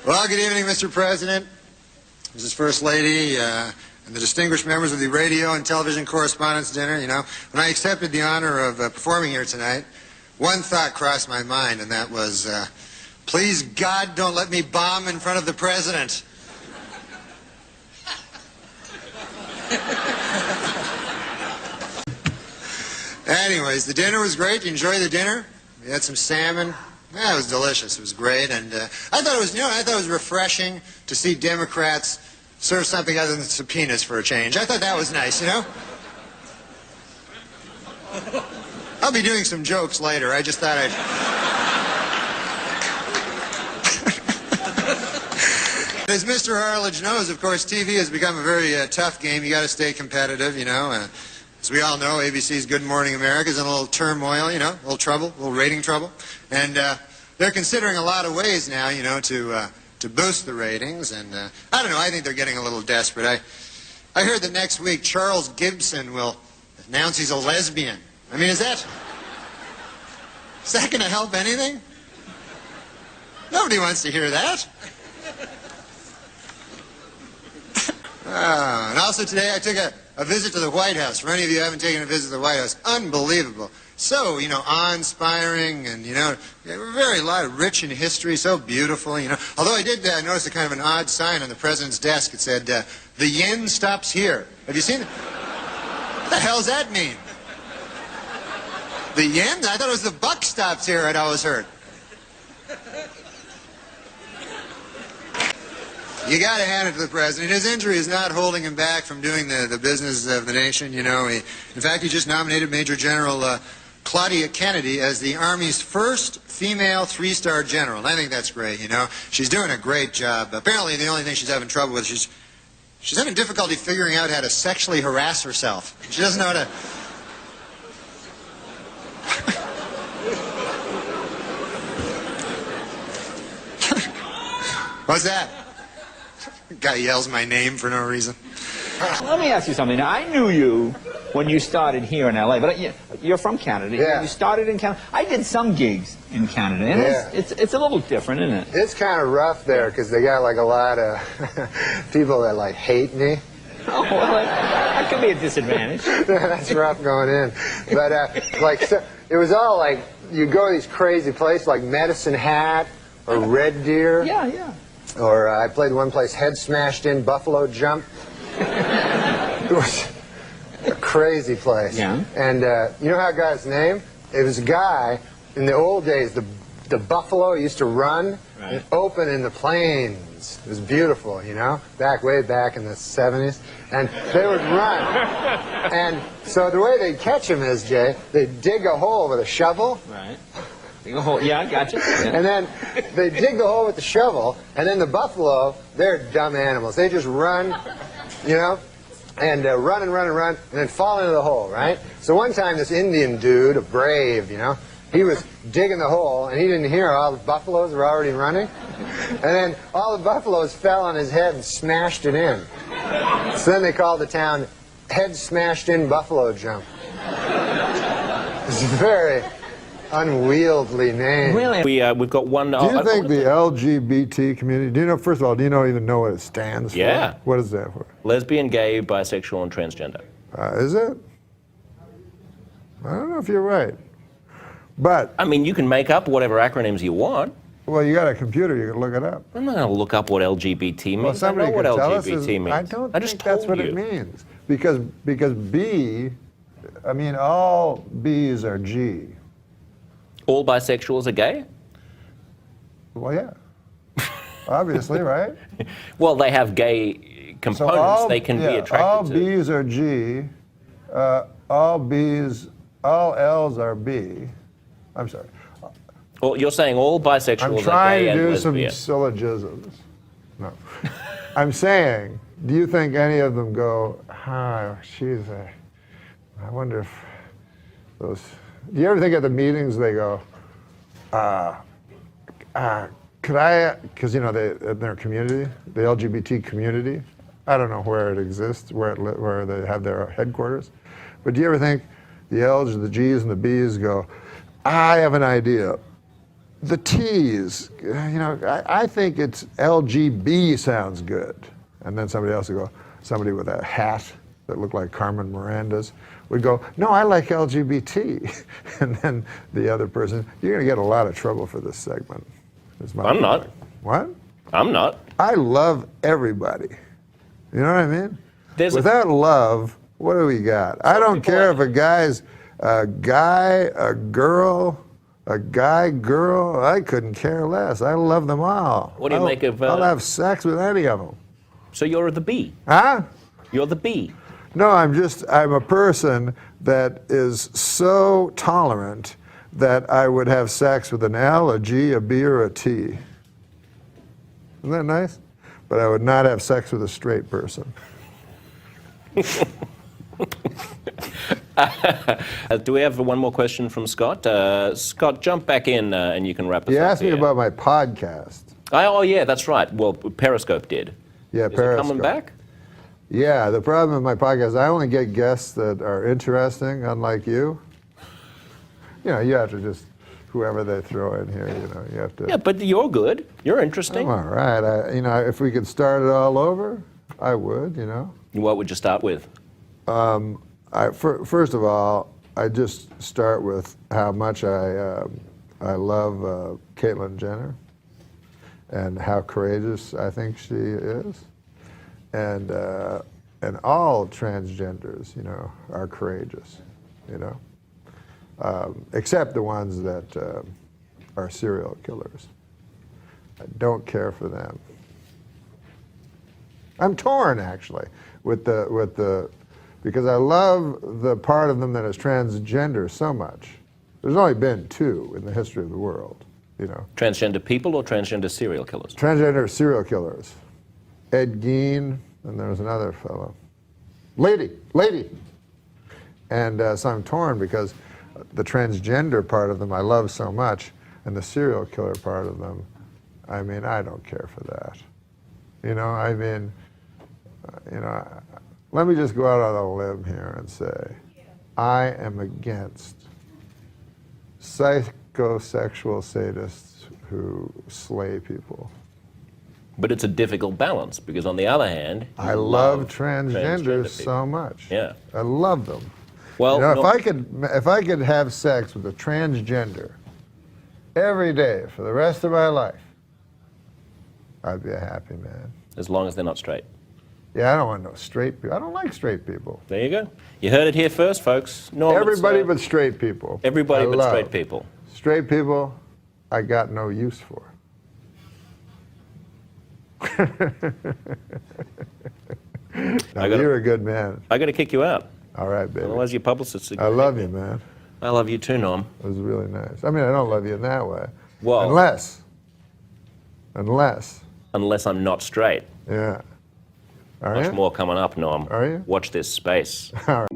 Well, good evening, Mr. President, Mrs. First Lady, and the distinguished members of the Radio and Television Correspondents' Dinner. You know, when I accepted the honor of performing here tonight, one thought crossed my mind, and that was, please, God, don't let me bomb in front of the President. Anyways, the dinner was great. You enjoyed the dinner? We had some salmon. Yeah, it was delicious. It was great, and I thought it was, I thought it was refreshing to see Democrats serve something other than subpoenas for a change. I thought that was nice, you know. I'll be doing some jokes later. I just thought I'd. As Mr. Harledge knows, of course, TV has become a very tough game. You got to stay competitive, you know. As we all know, ABC's Good Morning America is in a little turmoil, you know, a little trouble, a little rating trouble. And they're considering a lot of ways now, you know, to boost the ratings. And I don't know, I think they're getting a little desperate. I heard that next week Charles Gibson will announce he's a lesbian. I mean, is that going to help anything? Nobody wants to hear that. And also today I took a visit to the White House. For any of you who haven't taken a visit to the White House, unbelievable. So, you know, awe-inspiring and, you know, very rich in history, so beautiful, you know. Although I did notice a kind of an odd sign on the president's desk. It said, the yen stops here. Have you seen it? What the hell does that mean? The yen? I thought it was the buck stops here, I'd always heard. You got to hand it to the president. His injury is not holding him back from doing the business of the nation, you know. In fact, he just nominated Major General Claudia Kennedy as the Army's first female three-star general. And I think that's great, you know. She's doing a great job. Apparently, the only thing she's having trouble with, she's having difficulty figuring out how to sexually harass herself. She doesn't know how to... What's that? Guy yells my name for no reason. Let me ask you something. Now, I knew you when you started here in L.A., but you're from Canada. Yeah. You started in Canada. I did some gigs in Canada, and yeah. it's a little different, isn't it? It's kind of rough there because they got like a lot of people that like hate me. Oh, well, that could be a disadvantage. That's rough going in. But like, so, it was all like, you go to these crazy places like Medicine Hat or Red Deer. Yeah, yeah. Or I played one place, Head Smashed In, Buffalo Jump. It was a crazy place. Yeah. And you know how I got his name? It was a guy, in the old days, the buffalo used to run and open in the plains. It was beautiful, you know, way back in the 70s. And they would run. And so the way they'd catch him is, Jay, they'd dig a hole with a shovel. Right. Dig a hole. Yeah, I gotcha. Yeah. And then they dig the hole with the shovel, and then the buffalo, they're dumb animals. They just run, you know, and run and run and run, and then fall into the hole, right? So one time this Indian dude, a brave, you know, he was digging the hole, and he didn't hear all the buffaloes were already running. And then all the buffaloes fell on his head and smashed it in. So then they called the town Head Smashed In Buffalo Jump. It's very unwieldy name. Really? We've got one... Do you think the LGBT community, do you know, first of all, do you even know what it stands for? Yeah. What is that for? Lesbian, gay, bisexual, and transgender. Is it? I don't know if you're right. But... I mean, you can make up whatever acronyms you want. Well, you got a computer, you can look it up. I'm not going to look up what LGBT means. Well, somebody I know what can tell LGBT us means. I don't I just think that's told what you. it means. Because B, I mean, all B's are G. All bisexuals are gay? Well, yeah. Obviously, right? Well, they have gay components they can be attracted all to. All B's are G. All L's are B. I'm sorry. Well, you're saying all bisexuals I'm are trying gay to do and some lesbian. syllogisms. No. I'm saying, do you think any of them go, I wonder if those... Do you ever think at the meetings they go, could I, because, you know, in their community, the LGBT community, I don't know where it exists, where they have their headquarters, but do you ever think the L's, the G's, and the B's go, I have an idea. the T's, you know, I think it's LGB sounds good. And then somebody else would go, somebody with a hat that looked like Carmen Miranda's would go, no, I like LGBT. And then the other person, you're going to get a lot of trouble for this segment. I'm not. What? I'm not. I love everybody. You know what I mean? Without love, what do we got? I don't care if a guy's a guy, a girl, a guy, girl. I couldn't care less. I love them all. What do you make of... I'll have sex with any of them. So you're the B. Huh? You're the B. No, I'm a person that is so tolerant that I would have sex with an L, a G, a B, or a T. Isn't that nice? But I would not have sex with a straight person. Do we have one more question from Scott? Scott, jump back in and you can wrap us up. You asked me here. about my podcast. Oh, yeah, that's right. Well, Periscope did. Yeah, Is Periscope. it coming back? Yeah, the problem with my podcast, I only get guests that are interesting, unlike you. You know, you have to just, whoever they throw in here, you know, you have to. Yeah, but you're good. You're interesting. I'm all right. You know, if we could start it all over, I would, you know. What would you start with? First of all, I just start with how much I love Caitlyn Jenner and how courageous I think she is. And all transgenders, you know, are courageous, you know, except the ones that are serial killers. I don't care for them. I'm torn, actually, with the because I love the part of them that is transgender so much. There's only been 2 in the history of the world, you know. Transgender people or transgender serial killers? Transgender serial killers. Ed Gein, and there was another fellow. Lady. And so I'm torn because the transgender part of them I love so much, and the serial killer part of them, I mean, I don't care for that. You know, I mean, you know, let me just go out on a limb here and say, I am against psychosexual sadists who slay people. But it's a difficult balance because, on the other hand, I love transgenders so much. Yeah, I love them. Well, you know, if I could have sex with a transgender every day for the rest of my life, I'd be a happy man. As long as they're not straight. Yeah, I don't want no straight people. I don't like straight people. There you go. You heard it here first, folks. Everybody but straight people. Everybody but straight people. Straight people, I got no use for. Now, you're a good man. I got to kick you out. All right, baby. Otherwise, your publicist. I love you, man. I love you too, Norm. It was really nice. I mean, I don't love you in that way. Well, unless. Unless I'm not straight. Yeah. Are Much you? more coming up, Norm. Are you? Watch this space. All right.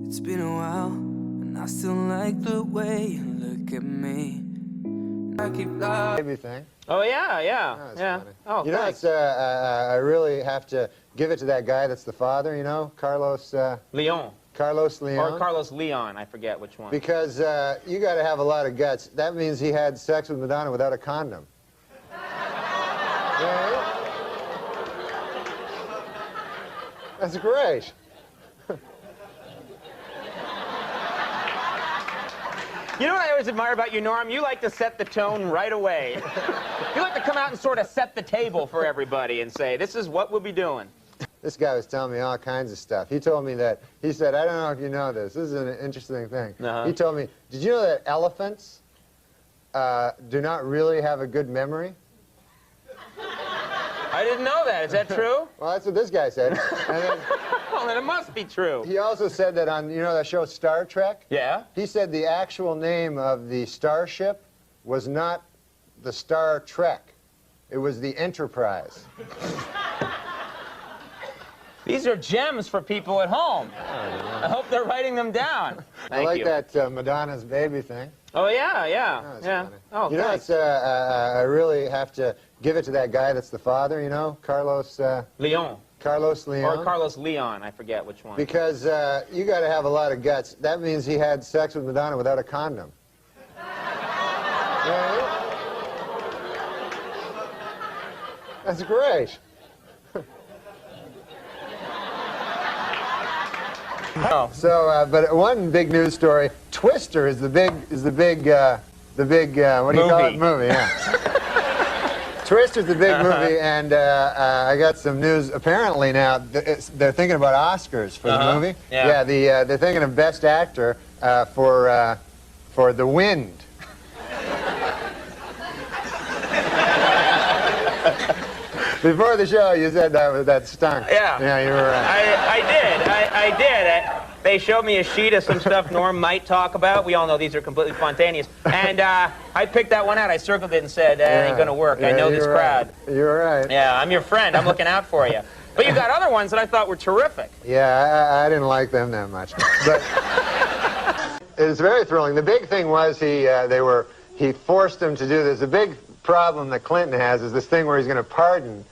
It's been a while, and I still like the way you look at me. I keep loving Baby thing. Oh, yeah. Funny. Oh, you know, thanks. it's, I really have to give it to that guy that's the father, you know, Carlos Leon. Leon. Or Carlos Leon, I forget which one. Because you got to have a lot of guts. That means he had sex with Madonna without a condom. Yeah. That's great. You know what I always admire about you, Norm? You like to set the tone right away. You like to come out and sort of set the table for everybody and say, this is what we'll be doing. This guy was telling me all kinds of stuff. He told me that, he said, I don't know if you know this. This is an interesting thing. He told me, did you know that elephants do not really have a good memory? I didn't know that. Is that true? Well, that's what this guy said. And then Well, then it must be true. he also said that on, you know that show Star Trek? Yeah? He said the actual name of the starship was not the Star Trek. It was the Enterprise. These are gems for people at home. I hope they're writing them down. I like you. that Madonna's baby thing. Oh, yeah. Oh, that's funny. Oh, you know, thanks. it's, I really have to give it to that guy that's the father, you know, Carlos Leon. Carlos Leon. Or Carlos Leon, I forget which one. Because you got to have a lot of guts. That means he had sex with Madonna without a condom. Right? That's great. Oh. So, but one big news story: Twister is the big what do you call it? Movie, yeah. Twister's the big movie, and I got some news. Apparently now they're thinking about Oscars for the movie. Yeah. They're thinking of Best Actor for The Wind. Before the show, you said that stunk. Yeah. Yeah, you were right. I did. They showed me a sheet of some stuff Norm might talk about. We all know these are completely spontaneous. And I picked that one out. I circled it and said, that ain't going to work. I know this crowd. You're right. Yeah, I'm your friend. I'm looking out for you. But you got other ones that I thought were terrific. Yeah, I didn't like them that much. But it was very thrilling. The big thing was he forced them to do this. The big problem that Clinton has is this thing where he's going to pardon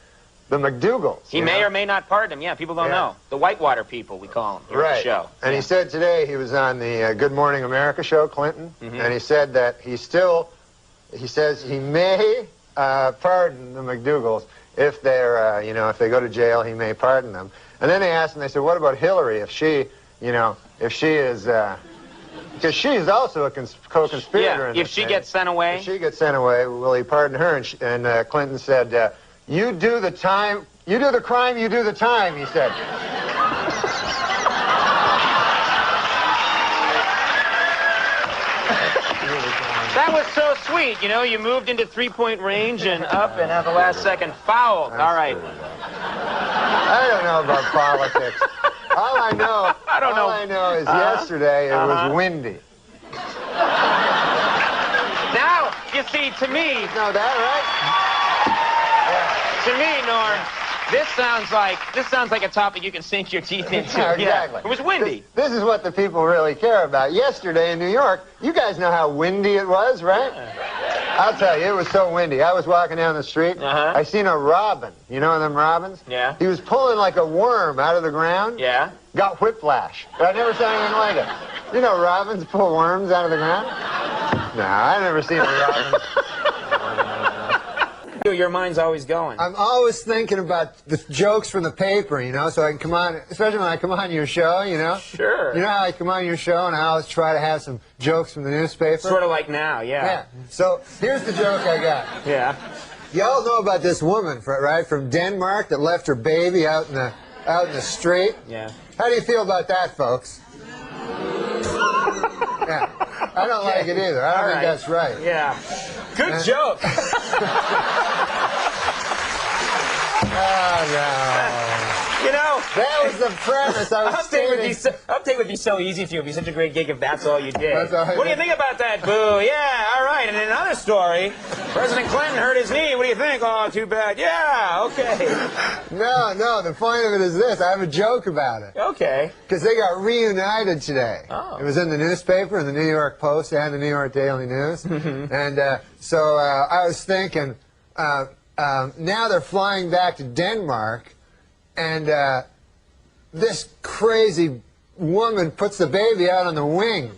the McDougalls. He may or may not pardon him. Yeah, people don't know. The Whitewater people, we call them here at the show. And he said today, he was on the Good Morning America show, Clinton, and he said that he says he may pardon the McDougalls if they're, if they go to jail, he may pardon them. And then they asked him, they said, what about Hillary if she is, because she's also a co-conspirator. Yeah, if she gets sent away. If she gets sent away, will he pardon her? And Clinton said, you do the crime, you do the time, he said. That was so sweet. You moved into three-point range and up and at the last second fouled. All right. I don't know about politics. All I know is yesterday it was windy. Now, you see, to me... You know that, right? To me, Norm, this sounds like a topic you can sink your teeth into. Yeah, exactly. It was windy. This is what the people really care about. Yesterday in New York, you guys know how windy it was, right? I'll tell you, it was so windy. I was walking down the street. I seen a robin. You know them robins? Yeah. He was pulling like a worm out of the ground. Yeah. Got whiplash. But I never saw anything like it. You know robins pull worms out of the ground? No, I never seen a robin. Your mind's always going. I'm always thinking about the jokes from the paper, so I can come on, especially when I come on your show, Sure. You know how I come on your show and I always try to have some jokes from the newspaper? Sort of like now, yeah. So here's the joke I got. Yeah. Y'all know about this woman, right, from Denmark that left her baby out in the street? Yeah. How do you feel about that, folks? Yeah. I don't like it either. I don't think that's right. Yeah. Good joke. Oh, no. That was the premise I was stating. Update would be so easy for you. It would be such a great gig if that's all you did. That's all I What do you did. think about that, Boo? Yeah, all right. And in another story, President Clinton hurt his knee. What do you think? Oh, too bad. Yeah, okay. No, the point of it is this. I have a joke about it. Okay. Because they got reunited today. Oh. It was in the newspaper, in the New York Post and the New York Daily News. And so I was thinking, now they're flying back to Denmark, and this crazy woman puts the baby out on the wing.